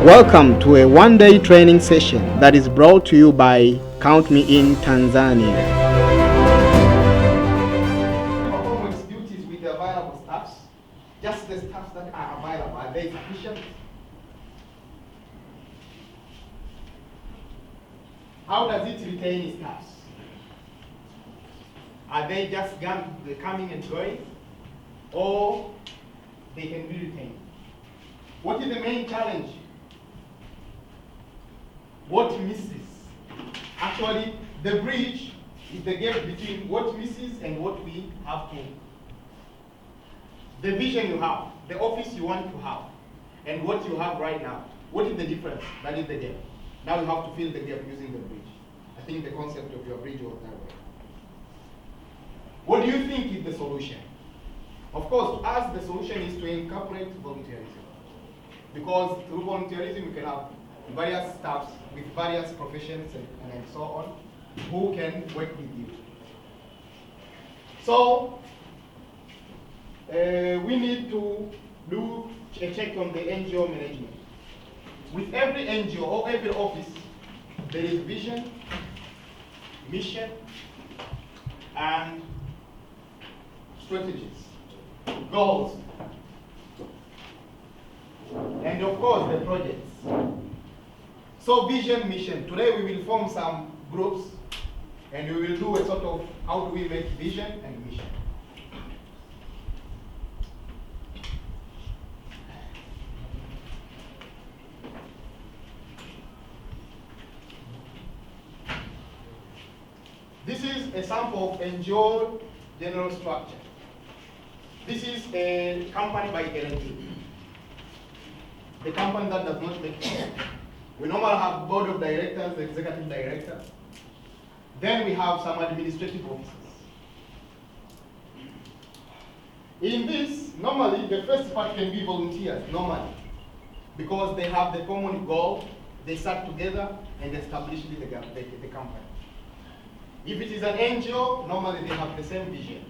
Welcome to a one-day training session that is brought to you by Count Me In Tanzania. Performance duties with the available staffs, just the staffs that are available, are they sufficient? How does it retain staffs? Are they just coming and going, or they can be retained? What is the main challenge? What misses? Actually, the bridge is the gap between what misses and what we have to. The vision you have, the office you want to have, and what you have right now. What is the difference? That is the gap. Now you have to fill the gap using the bridge. I think the concept of your bridge was that way. What do you think is the solution? Of course, to us, the solution is to incorporate volunteerism. Because through volunteerism, you can have various staffs with various professions and so on who can work with you. So, we need to do a check on the N.G.O management. With every N.G.O or every office, there is vision, mission, and strategies, goals, and of course the projects. So vision, mission. Today we will form some groups and we will do a sort of how do we make vision and mission. This is a sample of N.G.O general structure. This is a company by N.G.O. The company that does not make money. We normally have board of directors, executive director. Then we have some administrative officers. In this, normally the first part can be volunteers, normally, because they have the common goal, they start together and establish the company. If it is an N.G.O, normally they have the same vision.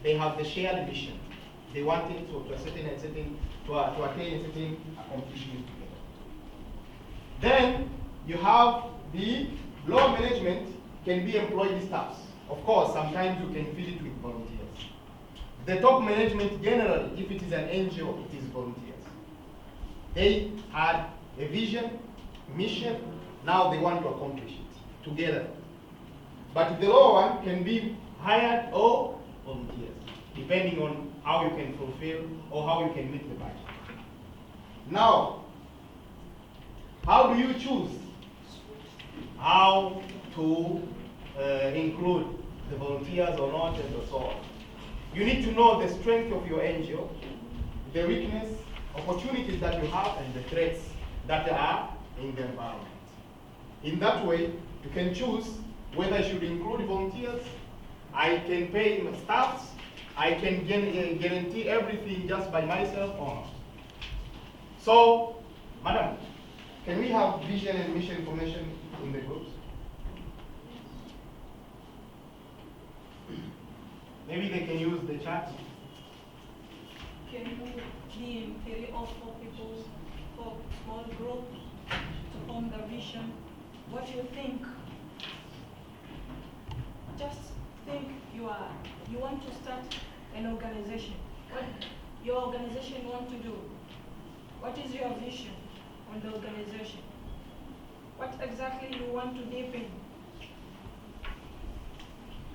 They have the shared mission. They want it to attain a certain accomplishment together. Then you have the low management can be employed staffs. Of course, sometimes you can fill it with volunteers. The top management generally, if it is an N.G.O, it is volunteers. They had a vision, mission, now they want to accomplish it together. But the lower one can be hired or volunteers, depending on how you can fulfill or how you can meet the budget. Now, how do you choose how to include the volunteers or not and so on? You need to know the strength of your N.G.O, the weakness, opportunities that you have, and the threats that are in the environment. In that way, you can choose whether I should include volunteers, I can pay my staffs, I can guarantee everything just by myself or not. So, madam, can we have vision and mission information in the groups? Maybe they can use the chat. Can you be in 3 or 4 people for small groups to form the vision? What do you think? Just think you want to start an organization. What your organization want to do? What is your vision on the organization? What exactly you want to deepen?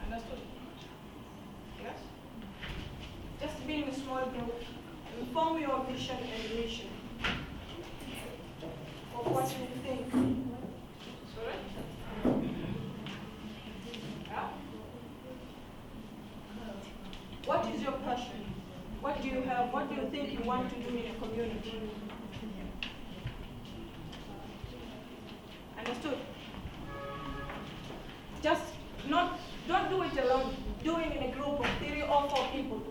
Understood? Yes? Just be in a small group, inform your vision and mission of what you think. Sorry? Yeah? What is your passion? What do you have? What do you think you want to do in a community? Understood? Just don't do it alone. Do it in a group of 3 or 4 people.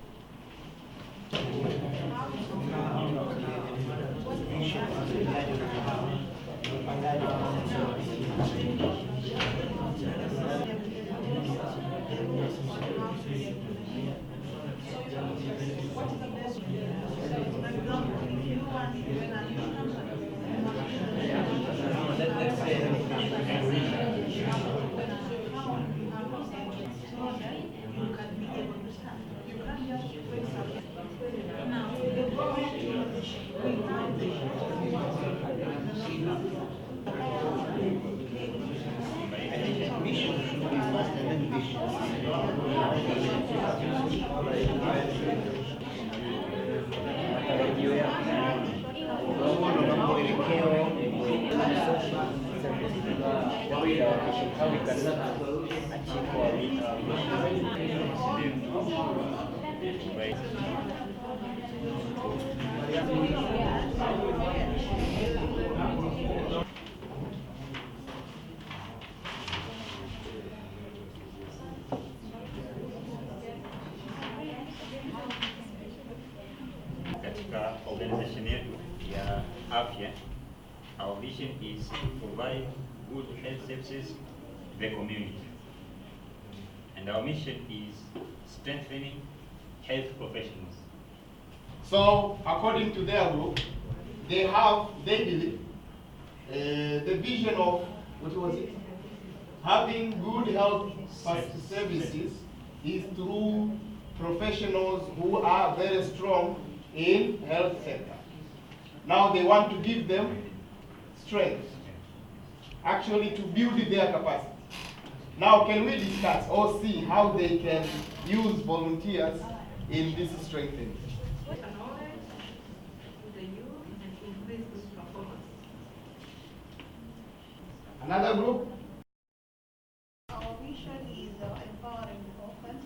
What is the best? You can't just bring something. Now, the Katika organization yetu ya afya, our vision is to provide good health services to the community. And our mission is strengthening health professionals. So, according to their group, they believe the vision of, what was it? Having good health services is through professionals who are very strong in health sector. Now they want to give them strength, actually to build their capacity. Now can we discuss or see how they can use volunteers in this strengthening? Another group? Our vision is empowering orphans,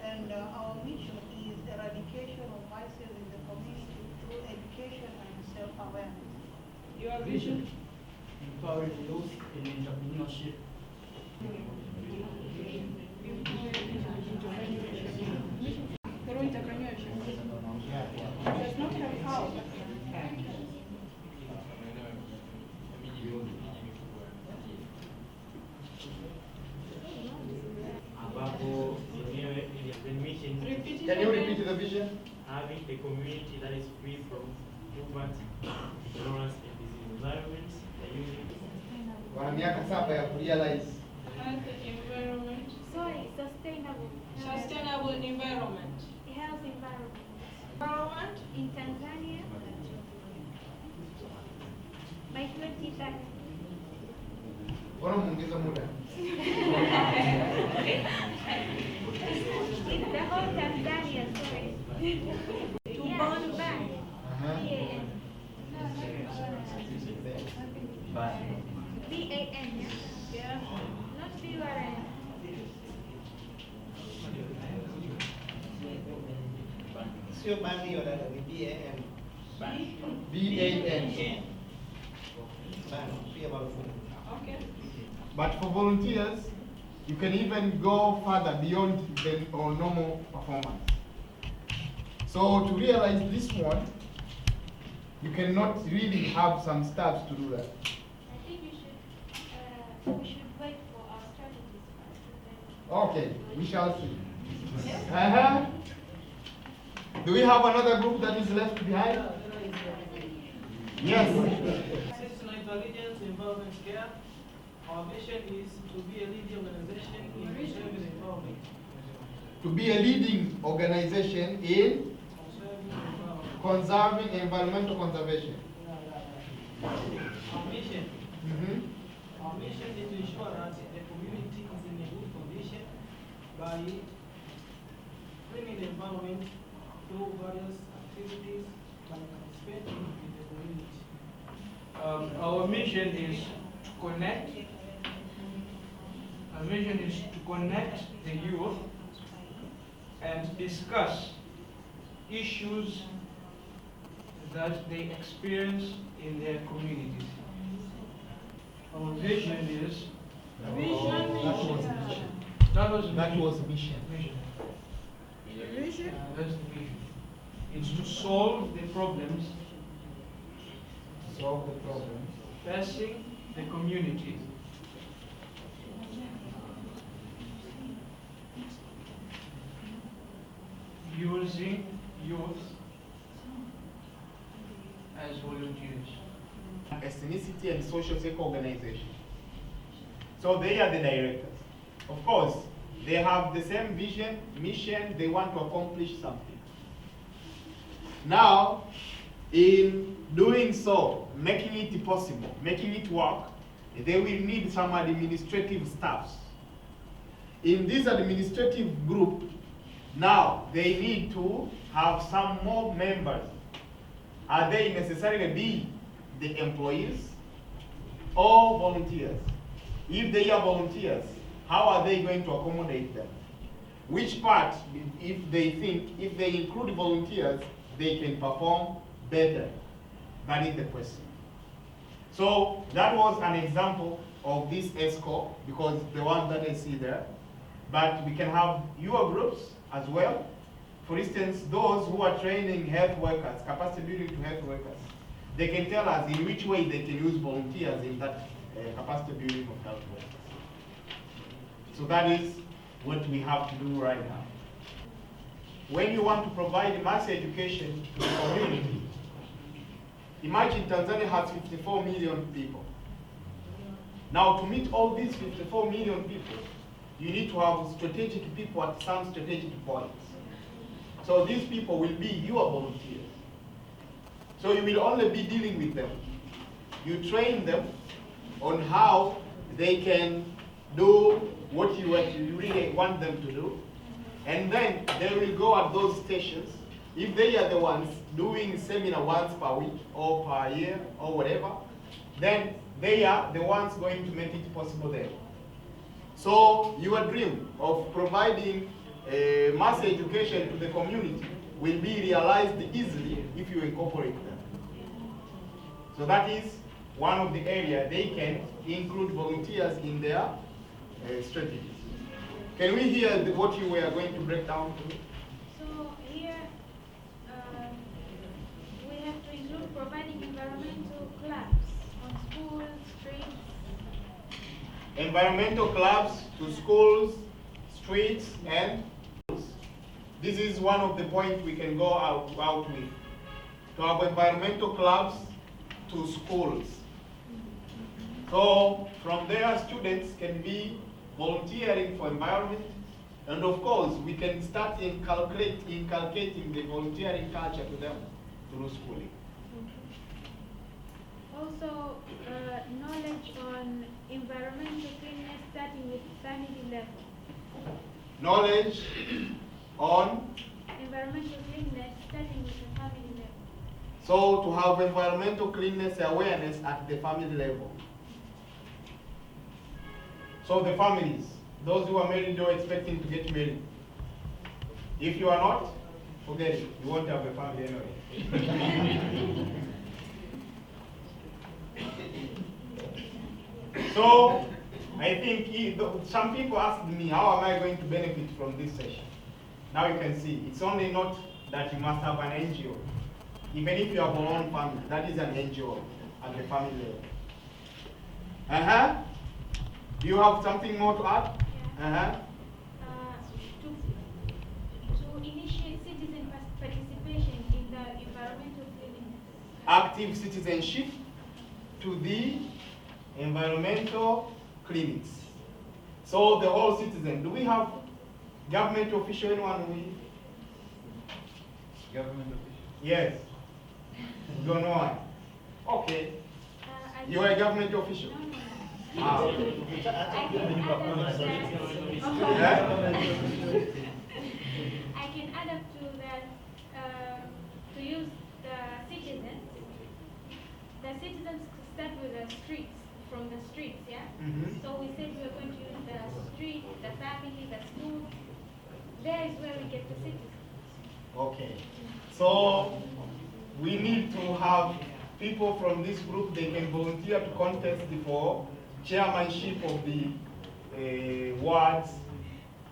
and our mission is eradication of vices in the community through education and self-awareness. Your vision? Empowering youth in entrepreneurship. Through entrepreneurship. Does not have how. Ambapo yenyewe the mission Repeat it Can you again. repeat the vision? having a community that is free from poverty, ignorance, and disease environments, the unity. Wana miaka 7 ya kurealize. Health environment. Sorry, sustainable. Sustainable environment. Health environment. Environment. In Tanzania, by 2030. Bora muongeze muda. In the whole Tanzania, sorry. To burn back. BAN. BAN, yeah? Yeah. Not BURN. Sio bani wala ni BAN. BAN. Bani pia marufuku. Okay. But for volunteers, you can even go further beyond the normal performance. So to realize this one, you cannot really have some steps to do that. I think we should wait for our strategies first. And then Okay, we shall see. Do we have another group that is left behind? Yes. Since intelligence environment care, our mission is to be a leading organization in conserving environment. To be a leading organization in conserving environmental conservation. Our mission, Mhm. our mission is to ensure that the community is in a good condition by cleaning the environment through various activities by participating in the community. Our mission is to connect. Our mission is to connect the youth and discuss issues that they experience in their communities. Our vision is That was mission. that was That was mission. vision. Vision? That's the vision. It's to solve the problems Solve the problem. facing the community. Using youth as volunteers. Ethnicity and social circle organization. So they are the directors. Of course, They have the same vision, mission, they want to accomplish something. Now, in doing so, making it possible, making it work, they will need some administrative staffs. In this administrative group, now they need to have some more members. Are they necessarily be the employees or volunteers? If they are volunteers, how are they going to accommodate them? Which part, if they include volunteers, they can perform better? That is the question. So that was an example of this ESCO, because the one that I see there. But we can have your groups as well. For instance, those who are training health workers, capacity building to health workers, they can tell us in which way they can use volunteers in that capacity building of health workers. So that is what we have to do right now. When you want to provide mass education to the community, imagine Tanzania has 54 million people. Now, to meet all these 54 million people, you need to have strategic people at some strategic points. So these people will be your volunteers. So you will only be dealing with them. You train them on how they can do what you really want them to do. And then they will go at those stations. If they are the ones doing seminar once per week or per year or whatever, then they are the ones going to make it possible there. So your dream of providing mass education to the community will be realized easily if you incorporate them. So that is one of the areas they can include volunteers in their strategies. Can we hear what you were going to break down to? So here we have to include providing environmental clubs on schools, streets. Environmental clubs to schools, streets, and this is one of the points we can go out with. To have environmental clubs to schools. So from there, students can be volunteering for environment, and of course, we can start inculcating the volunteering culture to them through schooling. Also, knowledge on environmental cleanliness starting with family level. Knowledge on Environmental cleanliness starting with the family level. So to have environmental cleanness awareness at the family level. So the families, those who are married or expecting to get married, if you are not, forget it. You won't have a family anyway. So I think some people asked me, how am I going to benefit from this session? Now you can see, it's only not that you must have an N.G.O. Even if you have your own family, that is an N.G.O. at the family level. Do you have something more to add? Yeah. To initiate citizen participation in the environmental cleanliness. Active citizenship to the environmental clinics. So the whole citizen. Do we have government official? Anyone with Government official. Yes. Don't know why. Okay. You are a government official. No. Ah. I can add up to that to use the citizens. The citizens start with the streets, from the streets, yeah? Mhm. So we said we are going to use the street, the family, the school. There is where we get the citizens. Okay. So we need to have people from this group, they can volunteer to contest for chairmanship of the wards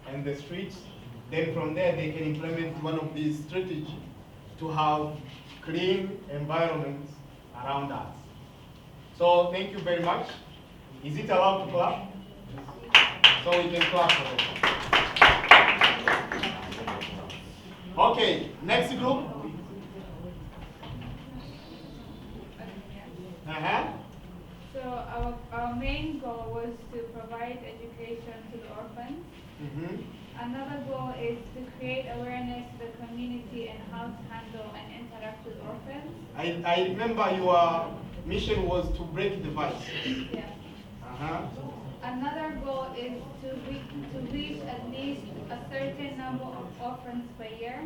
and the streets. Then from there they can implement one of these strategies to have clean environments around us. So thank you very much. Is it allowed to clap? So we can clap for them. Okay, next group. So our main goal was to provide education to the orphans Another goal is to create awareness to the community and how to handle and interact with orphans. I remember your mission was to break the vice. Yeah. Uh-huh. Another goal is to reach at least a certain number of orphans per year.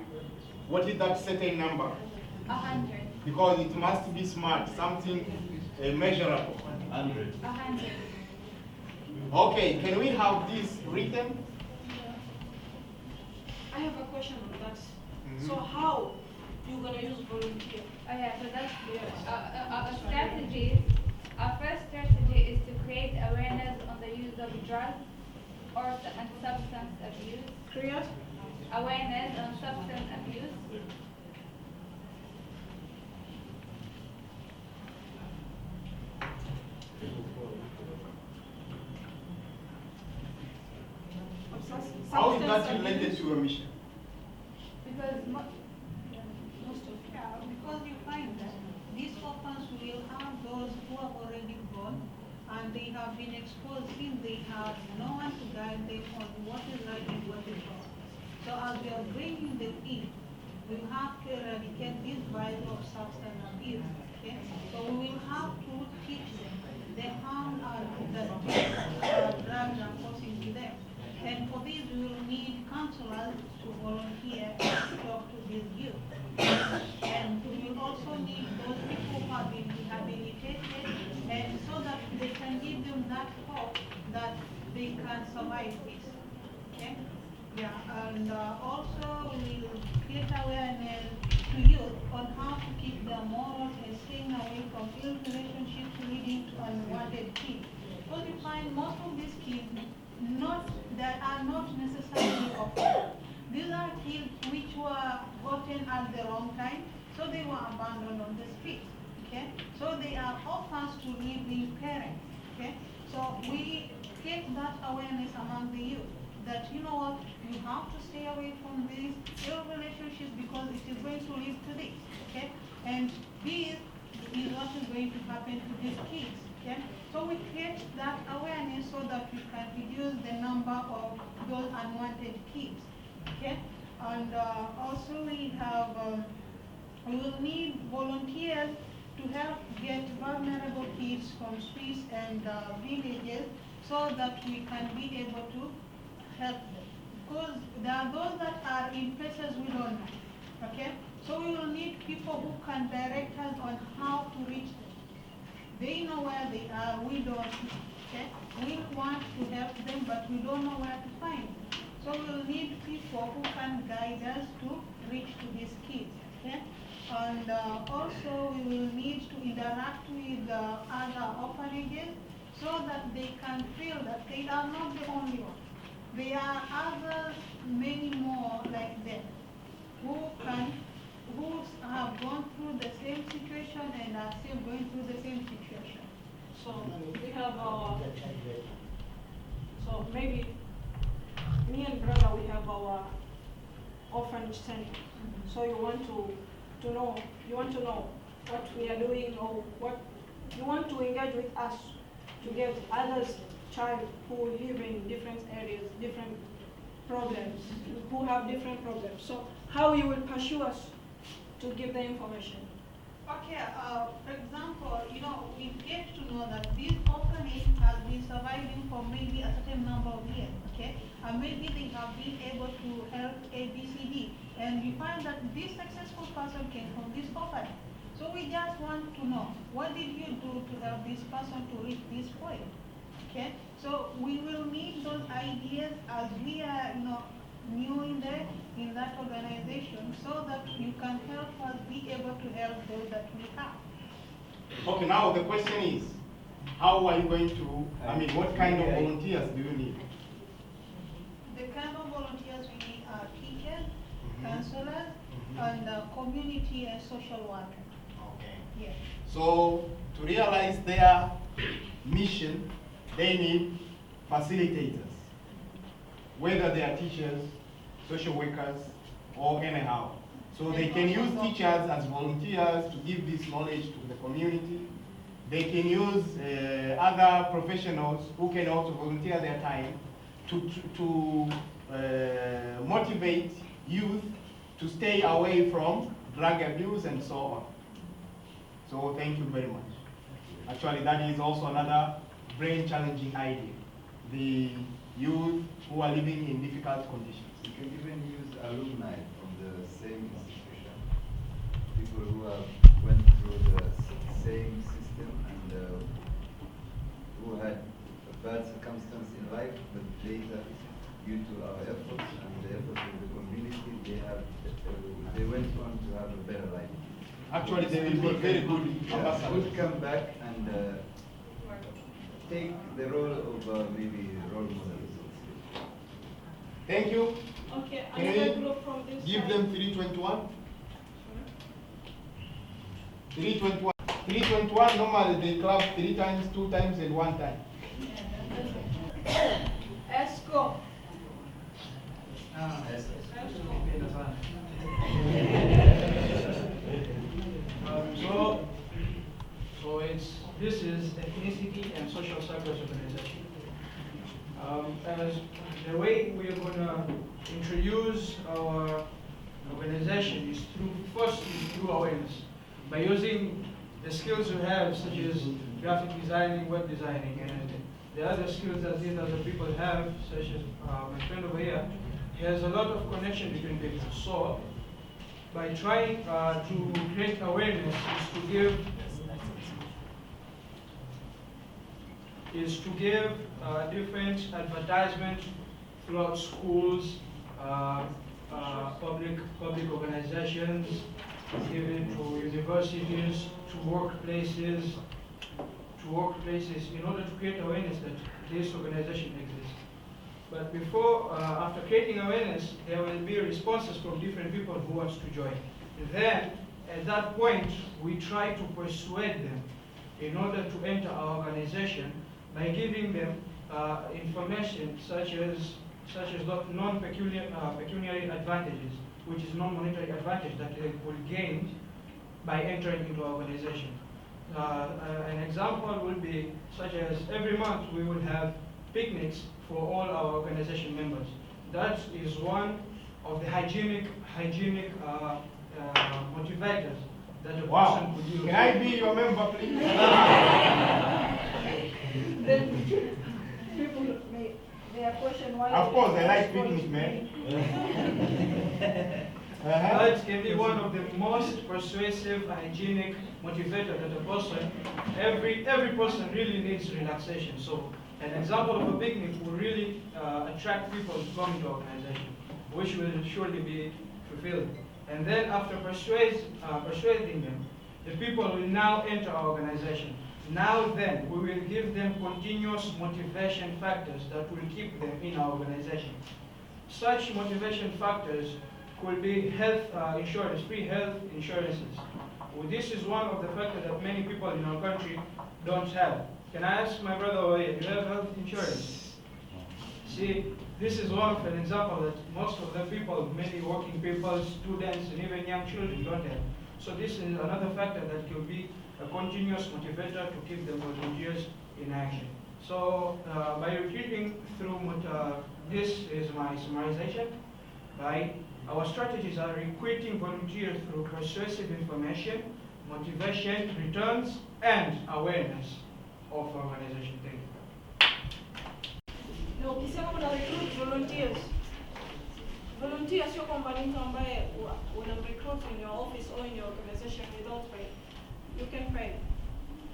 What is that certain number? 100. Because it must be smart, something measurable. 100. Okay, can we have this written? I have a question on that. So how you gonna use volunteer? Oh yeah, so that's a strategy. Our first strategy is to create awareness on the use of drugs and substance abuse. Create Awareness on substance abuse. How is that related to your mission? Because because you find that these orphans will have those who have already gone and they have been exposed since they have no one to guide them on what is right and what is wrong. So as we are bringing them in, we have to eradicate this vice of substance abuse. Okay? So we will have to teach them the harm that drugs are causing to them. And for this, we will need counselors to volunteer to talk to these youth. And we will also need those people who have been rehabilitated, and so that they can give them that hope that they can survive this. Okay? Yeah, and also we will create awareness to youth on how to keep their morals and staying away from ill relationships leading to unwanted kids. Because you find most of these kids that are not necessarily orphans. These are kids which were gotten at the wrong time, so they were abandoned on the streets. Okay, so they are orphans to living parents. Okay, so we get that awareness among the youth that you know what, you have to stay away from these ill relationships because it is going to lead to this. Okay, and this is what is going to happen to these kids. Okay? So we create that awareness so that we can reduce the number of those unwanted kids. Okay? And also we have, we will need volunteers to help get vulnerable kids from streets and villages so that we can be able to help them. Because there are those that are in places we don't know. Okay? So we will need people who can direct us on how to reach them. They know where they are, we don't. Okay? We want to help them, but we don't know where to find them. So we'll need people who can guide us to reach to these kids. Okay? And also we will need to interact with other orphanages so that they can feel that they are not the only ones. There are others, many more like them, who have gone through the same situation and are still going through the same situation. So we have our, so maybe me and brother, we have our orphanage center. So you want to know what we are doing, or what you want to engage with us to get others child who live in different areas, different problems, who have different problems. So how you will pursue us to give the information? Okay, for example, we get to know that this orphanage has been surviving for maybe a certain number of years, okay? And maybe they have been able to help A, B, C, D. And we find that this successful person came from this orphanage. So we just want to know, what did you do to help this person to reach this point? Okay? So we will need those ideas as we are, new in that organization, so that you can help us be able to help those that we have. Okay, now the question is, how are you going to, what kind of volunteers do you need? The kind of volunteers we need are teachers, counselors, and community and social workers. Okay. Yes. So to realize their mission, they need facilitators, whether they are teachers, social workers, or anyhow. So they can use teachers as volunteers to give this knowledge to the community. They can use other professionals who can also volunteer their time to motivate youth to stay away from drug abuse and so on. So thank you very much. Actually, that is also another brain challenging idea. The youth who are living in difficult conditions. You can even use alumni from the same institution, people who have went through the same system and who had a bad circumstance in life, but later, due to our efforts and the efforts of the community, they went on to have a better life. Actually, they will be very good ambassadors. Would come back and take the role of maybe role models. Thank you. Okay, Can another we group from this give side. them 321? 321. 321, normally they clap 3 times, 2 times, and 1 time. N.G.O. This is ethnicity and social service organization. As the way we are going to introduce our organization is through awareness, by using the skills we have, such as graphic designing, web designing, and the other skills that these other people have, such as my friend over here, he has a lot of connection between people. So, by trying to create awareness is to give different advertisements throughout schools, public organizations, given to universities, to workplaces, in order to create awareness that this organization exists. But after creating awareness, there will be responses from different people who want to join. Then, at that point, we try to persuade them in order to enter our organization by giving them information such as non-pecuniary advantages, which is non-monetary advantage that they will gain by entering into our organization. An example will be such as every month we will have picnics for all our organization members. That is one of the hygienic motivators that a person could use. Can I be your member, please? Then people may question why. Of course, I like picnic, man. That can be one of the most persuasive, hygienic motivator that a person, every person really needs relaxation. So an example of a picnic will really attract people to come into organization, which will surely be fulfilling. And then after persuading them, the people will now enter our organization. Now then, we will give them continuous motivation factors that will keep them in our organization. Such motivation factors could be health insurance, free health insurances. Well, this is one of the factors that many people in our country don't have. Can I ask my brother over here, do you have health insurance? See, this is one of an example that most of the people, many working people, students, and even young children don't have. So this is another factor that could be a continuous motivator to keep the volunteers in action. So by recruiting through, this is my summarization. Our strategies are recruiting volunteers through persuasive information, motivation, returns, and awareness of our organization. Thank you. Na ukisema una recruit volunteers, volunteer sio kwamba ni mtu ambaye una recruit in your office or in your organization without pay. You can pay.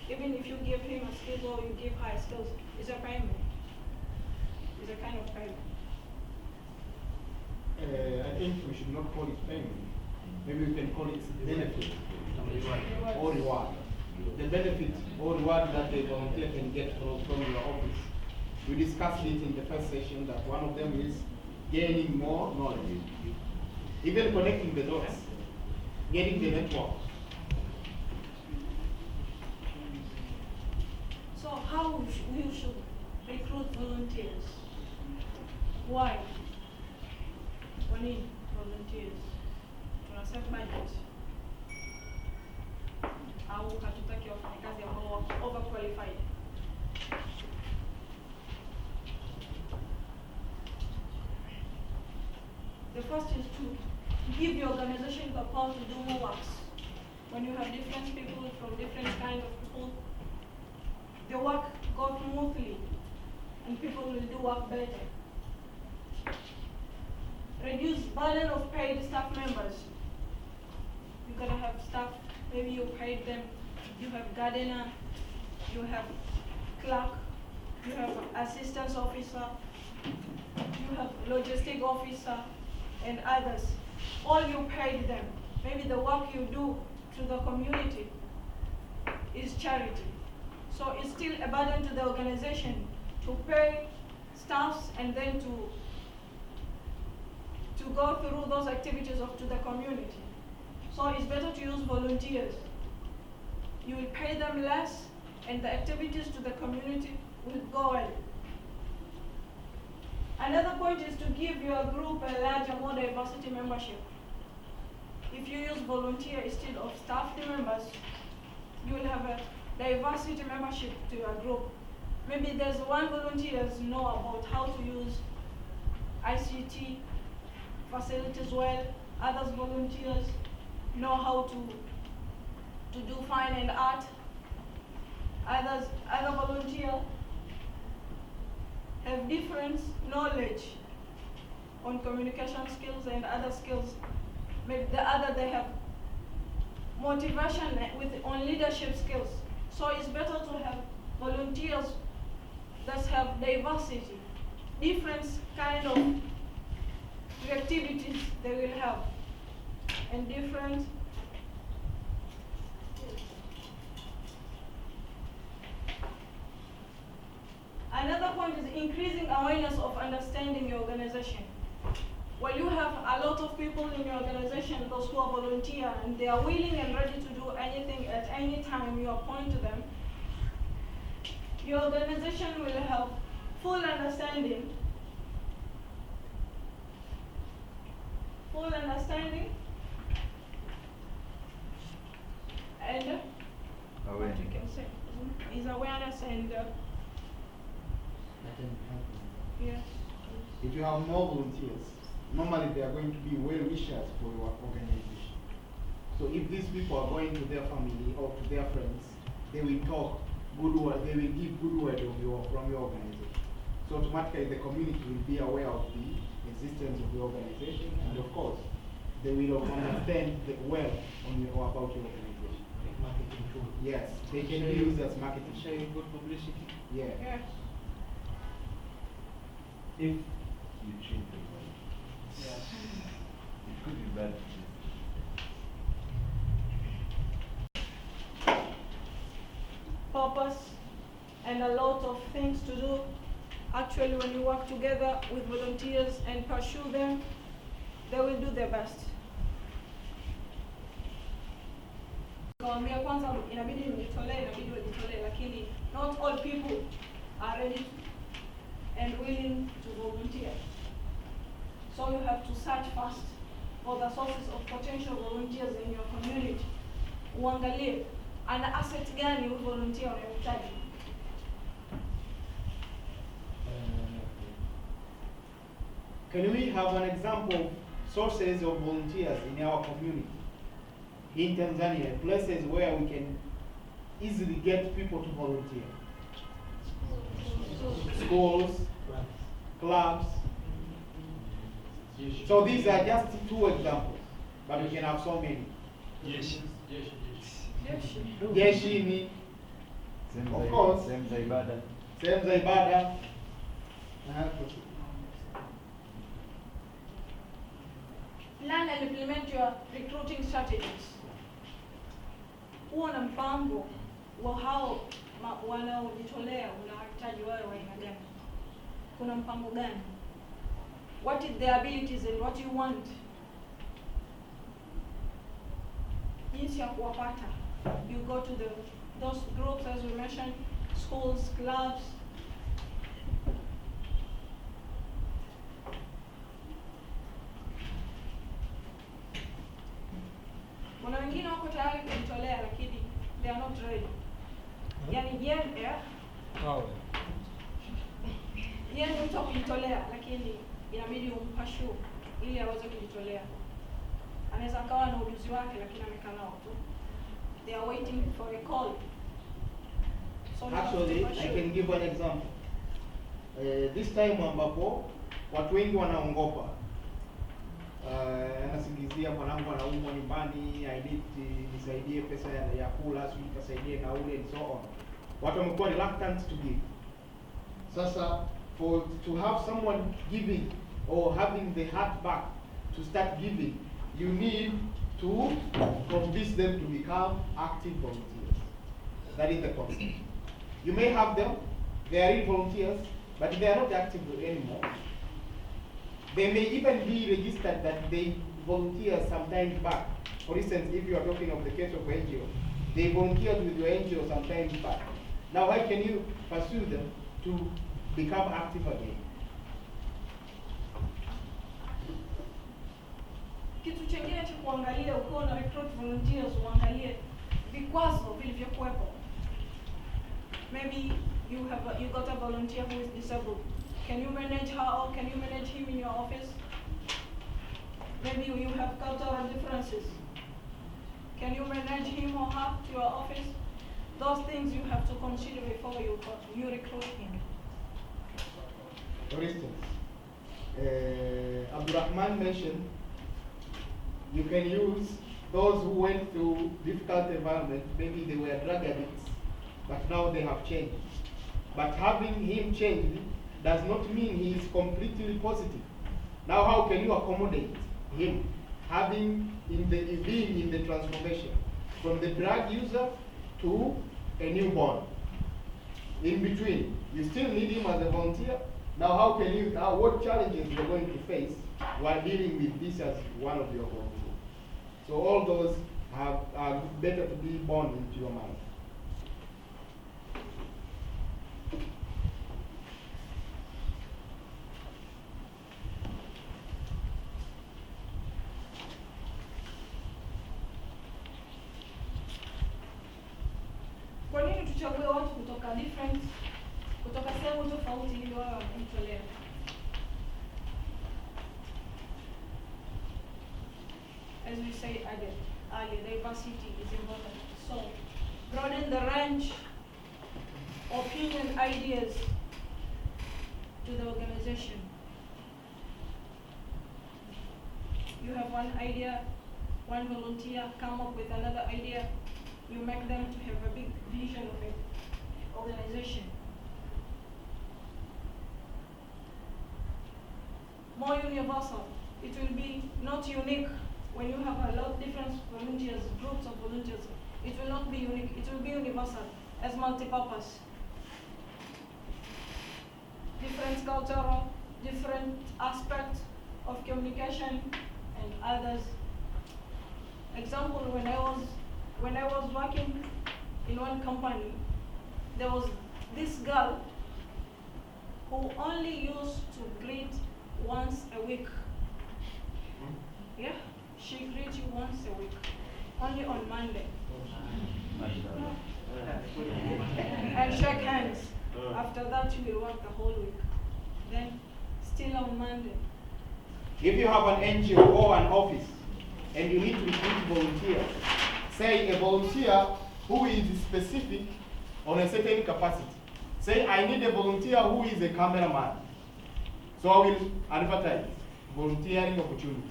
Even if you give him a skill or you give high skills, it's a payment. It's a kind of payment. I think we should not call it payment. Maybe we can call it benefit or reward. The benefit or reward that the volunteer can get from your office. We discussed it in the first session that one of them is gaining more knowledge. Even connecting the dots, getting the network. So how we should recruit volunteers? Why? We need volunteers. Tunasema budget. Au hatutaki wafanyakazi ambao wako overqualified. first is to give the organization the power to do more works. When you have different people from different kinds of people, the work goes smoothly and people will do work better. Reduce burden of paid staff members. You gotta have staff, maybe you paid them, you have gardener, you have clerk, you have assistance officer, you have logistic officer, and others. All you paid them. Maybe the work you do to the community is charity. So it's still a burden to the organization to pay staffs and then to go through those activities to the community. So it's better to use volunteers. You will pay them less and the activities to the community will go well. Another point is to give your group a larger, more diversity membership. If you use volunteer instead of staff members, you will have a diversity membership to your group. Maybe there's one volunteers know about how to use ICT facilities well, others volunteers know how to do fine and art, other volunteers have different knowledge on communication skills and other skills. Maybe they have motivation on leadership skills. So it's better to have volunteers that have diversity, different kind of activities they will have, and different. Another point is increasing awareness of understanding your organization. When you have a lot of people in your organization, those who are volunteer, and they are willing and ready to do anything at any time you appoint to them, your organization will have full understanding and what you can say is awareness and yes. If you have more volunteers, normally they are going to be well-wishers for your organization. So if these people are going to their family or to their friends, they will talk good word, they will give good word from your organization. So automatically the community will be aware of the existence of the organization, and of course, they will understand well about your organization. Marketing tool. Yes, they can be used as marketing. Sharing good publicity. Yeah. Yes. If you treat them well, Yes. it could be bad. Purpose and a lot of things to do. Actually, when you work together with volunteers and pursue them, they will do their best. Kawambia kwanza inabidi wajitolee, lakini not all people are ready and willing to volunteer. So you have to search first for the sources of potential volunteers in your community. Uangalie ana asset gani huyu volunteer unayemhitaji. Can we have an example of sources of volunteers in our community? In Tanzania, places where we can easily get people to volunteer. Schools, clubs. So these are just 2 examples, but we can have so many. Jeshini, of course. Sehemu za ibada. Sehemu za ibada. Plan and implement your recruiting strategies. Huwa na mpango wa hao wanaojitolea unahitaji wawe wa aina gani? Kuna mpango gani? What is their abilities and what you want? Jinsi ya kuwapata. You go to those groups as we mentioned, schools, clubs. Kuna wengine wako tayari kujitolea lakini they are not ready. Yani yeye mtu kujitolea lakini inabidi umpashu. ili aweze kujitolea. Anaweza akawa na ujuzi wake lakini amekaa nao tu. They are waiting for a call. So Actually, I can give an example. This time ambapo watu wengi wanaongopa, anasingizia mwanangu anaumwa nyumbani, I need nisaidie pesa ya kula, sijui kasaidie nauli and so on. Watu wamekuwa reluctant to give. Sasa to have someone giving or having the heart back to start giving, you need to convince them to become active volunteers. That is the concept. You may have them, they are real volunteers, but they are not active anymore. They may even be registered that they volunteer sometimes back. For instance, if you are talking of the case of N.G.O, they volunteered with your N.G.O sometimes back. Now how can you pursue them to become active again? Kitu chengine cha kuangalia ukiwa na recruit volunteers, uangalie vikwazo vilivyokuwepo. Maybe you got a volunteer who is disabled. Can you manage her or can you manage him in your office? Maybe you have cultural differences. Can you manage him or her to your office? Those things you have to consider before you recruit him. For instance, Abdurrahman mentioned you can use those who went through difficult environment. Maybe they were drug addicts, but now they have changed. But having him change does not mean he is completely positive. Now how can you accommodate him being in the transformation from the drug user to a newborn? In between, you still need him as a volunteer. Now how can you, what challenges you're going to face while dealing with this as one of your volunteers? So all those are better to be born into your mind. Kwa nini tuchague watu kutoka sehemu tofauti ili wawe wakijitolea? As we said earlier, diversity is important. So, broaden the range, opinion, ideas to the organization. You have one idea, one volunteer, come up with another idea. You make them to have a big vision of an organization. More universal. It will be not unique. When you have a lot of different volunteers, groups of volunteers, it will not be unique. It will be universal as multi-purpose. Different cultural, different aspects of communication and others. Example, when I was working in one company, there was this girl who only used to greet once a week. Yeah, she greets you once a week, only on Monday. And shake hands. After that, you will work the whole week. Then, still on Monday. If you have an N.G.O or an office and you need to recruit volunteers, say a volunteer who is specific on a certain capacity. Say I need a volunteer who is a cameraman. So I will advertise volunteering opportunity.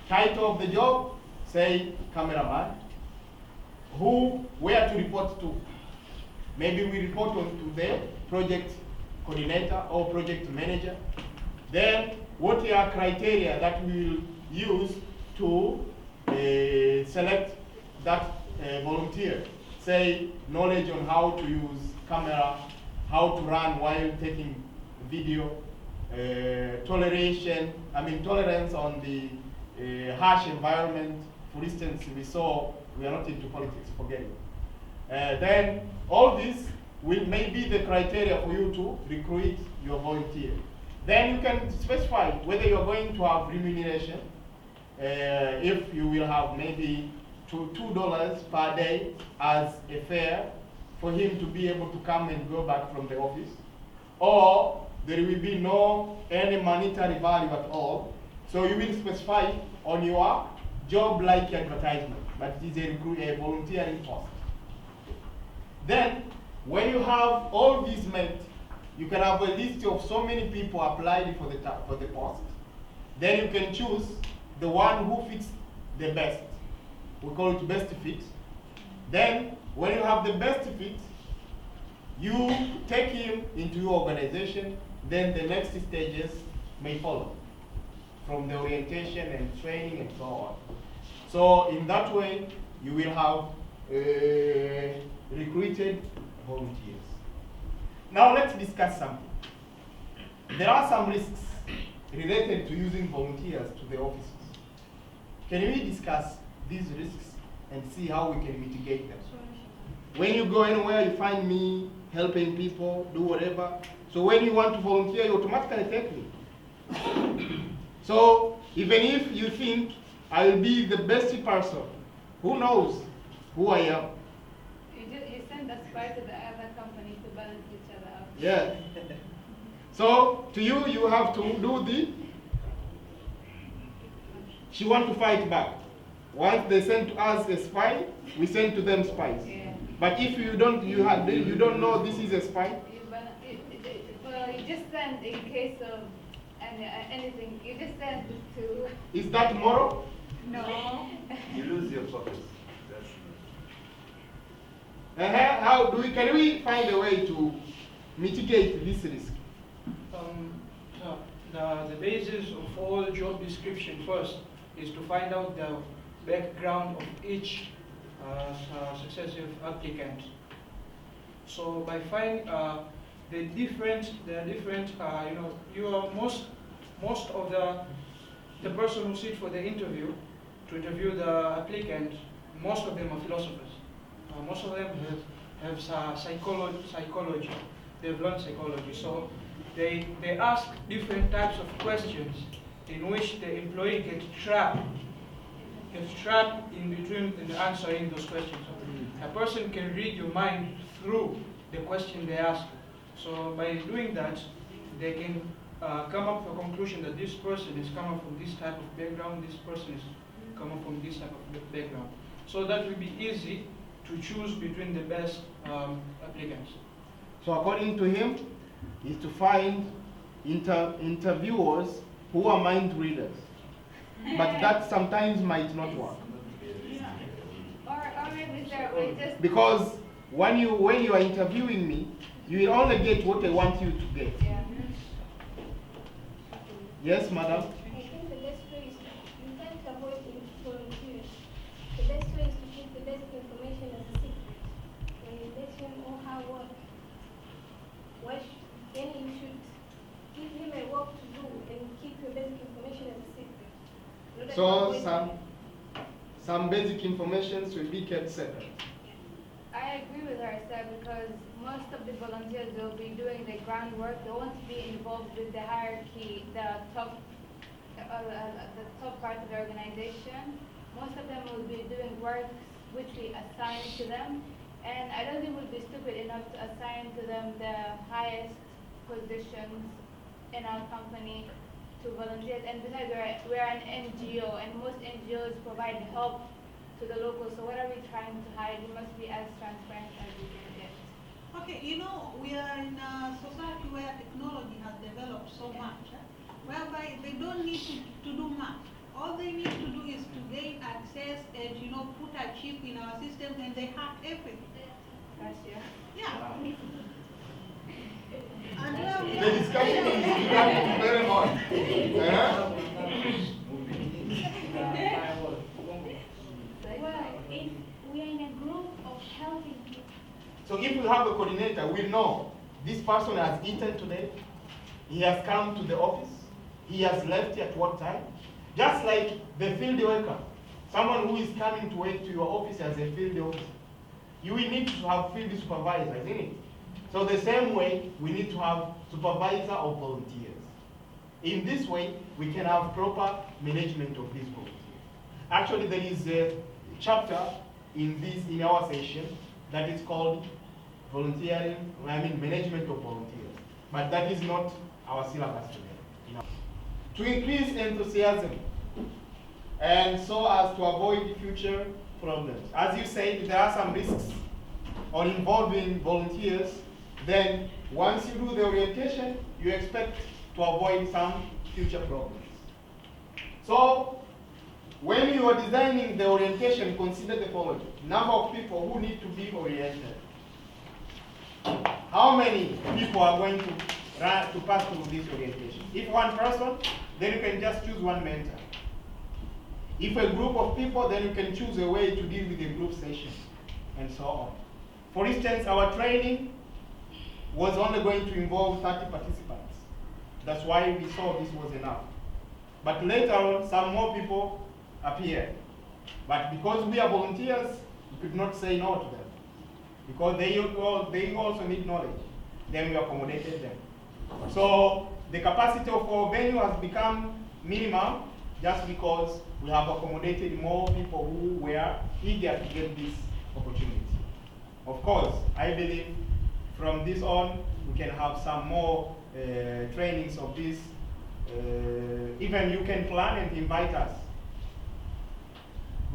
Title of the job, say cameraman. Where to report to? Maybe we report to the project coordinator or project manager. Then what are criteria that we will use to select that volunteer? Say knowledge on how to use camera, how to run while taking video, tolerance on the harsh environment. For instance, we are not into politics, forget it. Then all this may be the criteria for you to recruit your volunteer. Then you can specify whether you are going to have remuneration, if you will have maybe $2 per day as a fare for him to be able to come and go back from the office, or there will be no any monetary value at all. So you will specify on your job-like advertisement, but it is a volunteering post. Then, when you have all these met, you can have a list of so many people applied for the post. Then you can choose the one who fits the best. We call it best fit. Then, when you have the best fit, you take him into your organization. Then the next stages may follow, from the orientation and training and so on. So in that way, you will have recruited volunteers. Now let's discuss something. There are some risks related to using volunteers to the offices. Can we discuss these risks and see how we can mitigate them? When you go anywhere, you find me helping people, do whatever. So when you want to volunteer, you automatically take me. So even if you think I will be the best person, who knows who I am? You send a spy to the other company to balance each other out. Yeah. So to you, you have to do she want to fight back. Once they send to us a spy, we send to them spies. Yeah. But if you don't, you don't know this is a spy. Well, you just send in case of anything. You just send to. Is that moral? No. You lose your focus. How do we? Can we find a way to mitigate this risk? The basis of all job description first is to find out the background of each successive applicant. So by finding the different, you are most of the person who sits for the interview to interview the applicant, most of them are philosophers. Most of them have psychology. They've learned psychology. So they ask different types of questions in which the employee gets trapped in between in answering those questions. A person can read your mind through the question they ask. So by doing that, they can come up with a conclusion that this person is coming from this type of background, this person is coming from this type of background. So that will be easy to choose between the best applicants. So according to him, is to find interviewers who are mind readers. But that sometimes might not work. Or maybe there will just. Because when you are interviewing me, you will only get what I want you to get. Yeah. Yes, madam? I think the best way is you can't avoid volunteers. The best way is to keep the basic information as a secret. When you let him know how work, then you should give him a work to do and keep your basic information as a secret. Not So avoid some basic information should be kept separate. I agree with her, sir, because most of the volunteers will be doing the groundwork. They won't be involved with the hierarchy, the top part of the organization. Most of them will be doing work which we assign to them, and I don't think we'll be stupid enough to assign to them the highest positions in our company to volunteers. And besides, we're an NGO, and most NGOs provide help to the locals. So what are we trying to hide? We must be as transparent as we can get. Okay, we are in a society where technology has developed so much, whereby they don't need to do much. All they need to do is to gain access and put a chip in our system, and they hack everything. Gotcha. Yeah. The discussion is becoming very hot. Well, if we are in a group of helping people. So if we have a coordinator, we know this person has eaten today, he has come to the office, he has left at what time. Just like the field worker, someone who is coming to work to your office as a field officer. You will need to have field supervisors, isn't it? So the same way, we need to have supervisor of volunteers. In this way, we can have proper management of these volunteers. Actually, there is a chapter in our session that is called management of volunteers. But that is not our syllabus today. to increase enthusiasm and so as to avoid future problems. As you said, there are some risks on involving volunteers. Then once you do the orientation, you expect to avoid some future problems. So when you are designing the orientation, consider the following: number of people who need to be oriented. How many people are going to pass through this orientation? If one person, then you can just choose one mentor. If a group of people, then you can choose a way to deal with a group session, and so on. For instance, our training was only going to involve 30 participants. That's why we saw this was enough. But later on, some more people appeared. But because we are volunteers, we could not say no to them. Because they also need knowledge. Then we accommodated them. So the capacity of our venue has become minimum just because we have accommodated more people who were eager to get this opportunity. Of course, I believe from this on, we can have some more trainings of this. Even you can plan and invite us.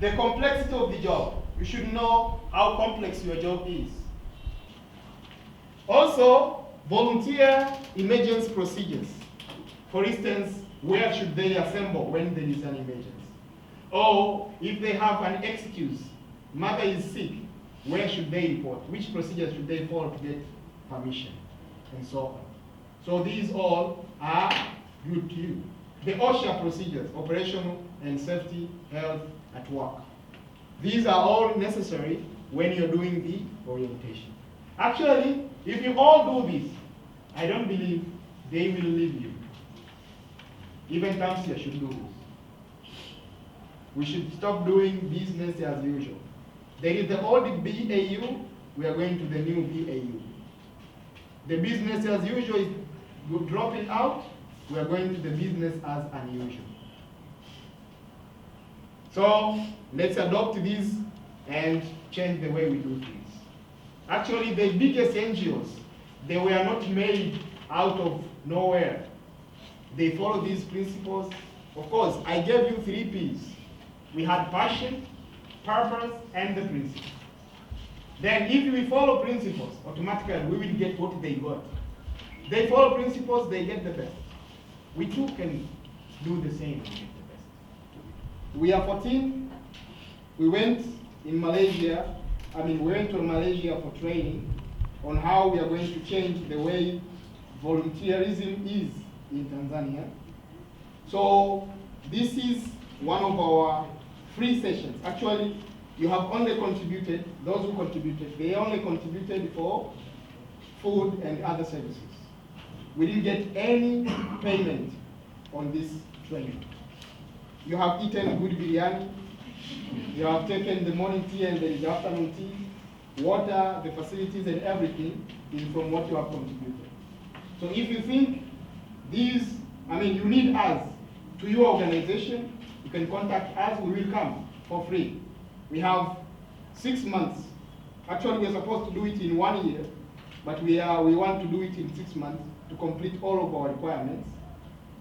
The complexity of the job. You should know how complex your job is. Also, volunteer emergency procedures. For instance, where should they assemble when there is an emergency? Or if they have an excuse, mother is sick, where should they report? Which procedures should they follow to get permission? And so on. So these all are good to you. The OSHA procedures, operational and safety health at work. These are all necessary when you're doing the orientation. Actually, if you all do this, I don't believe they will leave you. Even Tamsia should do this. We should stop doing business as usual. There is the old BAU, we are going to the new BAU. The business as usual is dropping out, we are going to the business as unusual. So let's adopt this and change the way we do things. Actually, the biggest NGOs, they were not made out of nowhere. They follow these principles. Of course, I gave you 3 P's. We had passion, purpose, and the principle. Then if we follow principles, automatically we will get what they got. They follow principles, they get the best. We too can do the same and get the best. We are 14. We went in Malaysia. We went to Malaysia for training on how we are going to change the way volunteerism is in Tanzania. So this is one of our free sessions. Actually, you have only contributed, those who contributed, they only contributed for food and other services. We didn't get any payment on this training. You have eaten good biryani, you have taken the morning tea and the afternoon tea, water, the facilities and everything is from what you have contributed. So if you think these, you need us to your organization, you can contact us, we will come for free. We have 6 months. Actually, we're supposed to do it in 1 year, but we want to do it in 6 months to complete all of our requirements.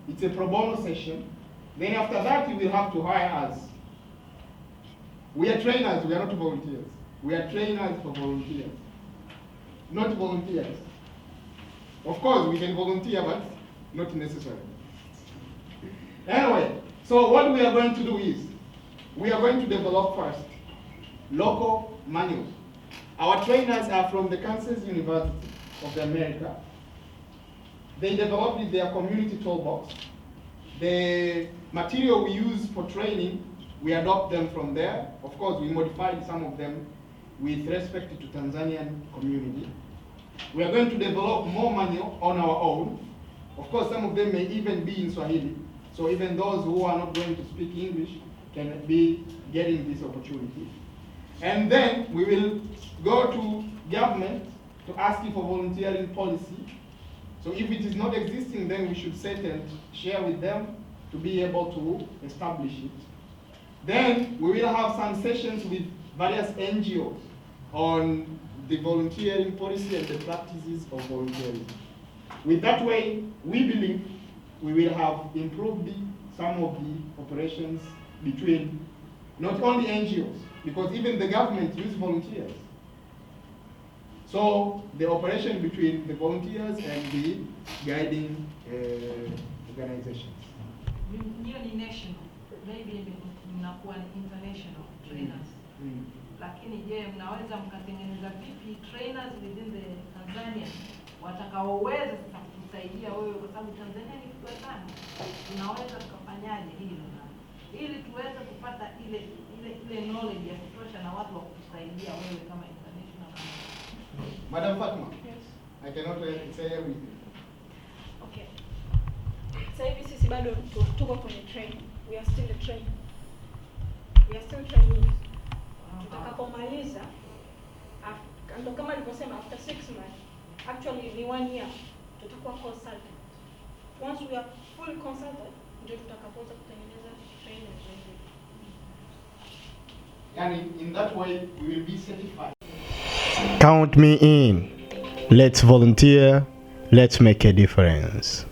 It's a pro bono session. Then after that, you will have to hire us. We are trainers, we are not volunteers. We are trainers for volunteers, not volunteers. Of course, we can volunteer, but not necessarily. Anyway, so what we are going to do is, we are going to develop first local manuals. Our trainers are from the Kansas University of America. They developed their community toolbox. The material we use for training, we adopt them from there. Of course, we modified some of them with respect to Tanzanian community. We are going to develop more manual on our own. Of course, some of them may even be in Swahili. So even those who are not going to speak English can be getting this opportunity. And then we will go to government to ask for volunteering policy. So if it is not existing, then we should set and share with them to be able to establish it. Then we will have some sessions with various NGOs on the volunteering policy and the practices of volunteering. With that way, we believe we will have improved some of the operations between not only NGOs, because even the government use volunteers. So the operation between the volunteers and the guiding organizations. Hiyo ni national, maybe mnakuwa ni international trainers. Lakini je, mnaweza mkatengeneza vipi trainers within the Tanzania watakaoweza sasa kusaidia wewe, kwa sababu Tanzania ni kubwa sana. Tunaweza tukafanyaje hilo na ili tuweze kupata ile knowledge ya kutosha na watu wa kutusaidia wewe kama international camera. Madam Fatma. Yes. I cannot say everything. Okay. Sasa hivi sisi bado tuko kwenye training. We are still training. We are still training. Tutakapomaliza ndo kama nilivyosema, after 6 months, actually ni 1 year, tutakuwa consultant. Once we are fully consultant, ndio tutakapoweza kutengeneza trainers wengi. Yani in that way we will be certified. Count me in. Let's volunteer. Let's make a difference.